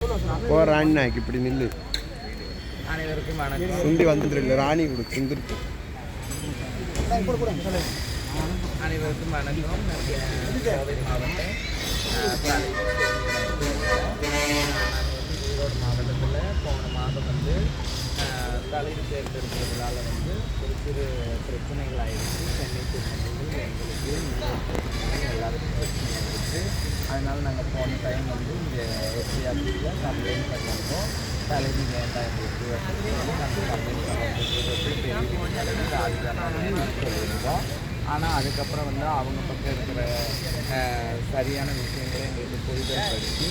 போ ராணி நாய்க்கு இப்படி நில்லு. அனைவருக்கும் வணக்கம். சுண்டி வந்துட்டு ராணி கொடு சுந்திருக்கு. அனைவருக்கும் வணக்கம். கோவை மாவட்டம் ஈரோடு மாவட்டத்தில் போன மாதம் தலைவி தேர்ந்தெடுக்கிறதுனால ஒரு சிறு பிரச்சனைகள் ஆகிடுச்சு. சென்னை திருநெல்வேலியில் எங்களுக்கு எல்லாருக்கும் பிரச்சனை ஆகிடுச்சு. அதனால் நாங்கள் போன டைம் இங்கே எஸ்பி ஆஃபீஸில் கம்ப்ளைண்ட் பண்ணியிருந்தோம். தலைவி வேண்டாம் எங்களுக்கு நாங்கள் கம்ப்ளைண்ட் பண்ணுறோம் தலைவி ராஜினாமா சொல்லியிருந்தோம். ஆனால் அதுக்கப்புறம் அவங்க பக்கம் இருக்கிற சரியான விஷயங்களை எங்களுக்கு புரிதல் படுத்தி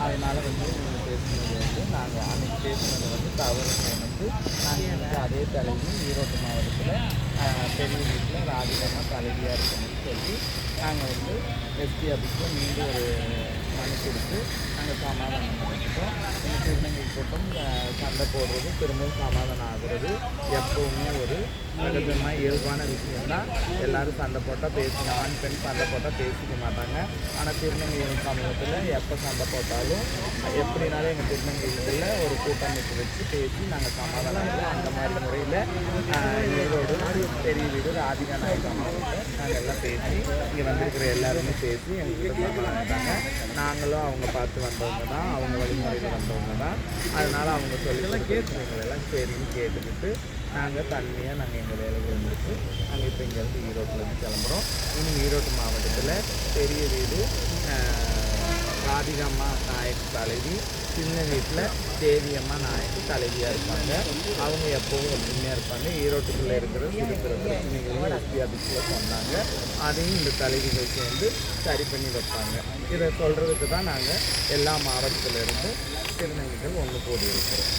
அதனால் நீங்கள் பேசுனது நாங்கள் அன்றைக்கி பேசுனது தவறு நாங்கள் அதே தலைவி ஈரோடு மாவட்டத்தில் பெரிய வீட்டில் ராஜினாமா தலைவியாக இருக்கணும்னு சொல்லி நாங்கள் எஸ்பி ஆஃபீஸில் மீண்டும் ஒரு மனு கொடுத்து நாங்கள் சமாதானம் பண்ணிட்டோம். திருநங்கை கூட்டம் சண்டை போடுறது திரும்பவும் சமாதானம் ஆகுறது எப்போவுமே ஒரு சகஜமாக இயல்பான விஷயம்தான். எல்லோரும் சண்டை போட்டால் பேசிக்க ஆண் பெண் சண்டை போட்டால் பேசிக்க மாட்டாங்க. ஆனால் திருநங்கை சமூகத்தில் எப்போ சண்டை போட்டாலும் எப்படினாலும் எங்கள் திருநங்கைகளில் ஒரு கூட்டமைப்பு வச்சு பேசி நாங்கள் சமாதானம் அந்த மாதிரி முறையில் ஈரோடு பெரிய வீடு ராதிகா நாயக் சமூகத்தை நாங்கள் எல்லாம் பேசி இங்கே வந்திருக்கிற எல்லாருமே பேசி எங்கள்கிட்ட சமாதானிட்டாங்க. நாங்களும் அவங்க பார்த்து வந்தவங்க தான், அவங்க வழிமுறையில் வந்தவங்க தான். அதனால் அவங்க சொல்லி கேட்டுங்களெல்லாம் சரின்னு கேட்டுக்கிட்டு நாங்கள் தனியாக நாங்கள் எங்கள் வேலைகள் முடிச்சு நாங்கள் இப்போ இங்கேருந்து ஈரோட்டிலேருந்து கிளம்புறோம். இன்னும் ஈரோடு மாவட்டத்தில் பெரிய வீடு ராதிகம்மா நாயக் தலைவி, சின்ன வீட்டில் தேவியம்மா நாயக்கு தலைவியாக இருப்பாங்க. அவங்க எப்போவும் ஒற்றுமையாக இருப்பாங்க. ஈரோட்டுக்குள்ளே இருக்கிற சிறு சிறு பிரச்சனைகளையும் எஸ்பி ஆஃபீஸில் சொன்னாங்க. அதையும் இந்த தலைவிகள் சேர்ந்து சரி பண்ணி வைப்பாங்க. இதை சொல்கிறதுக்கு தான் நாங்கள் எல்லா மாவட்டத்திலிருந்து திருநங்கைகள் ஒன்று கூடி இருக்கிறோம்.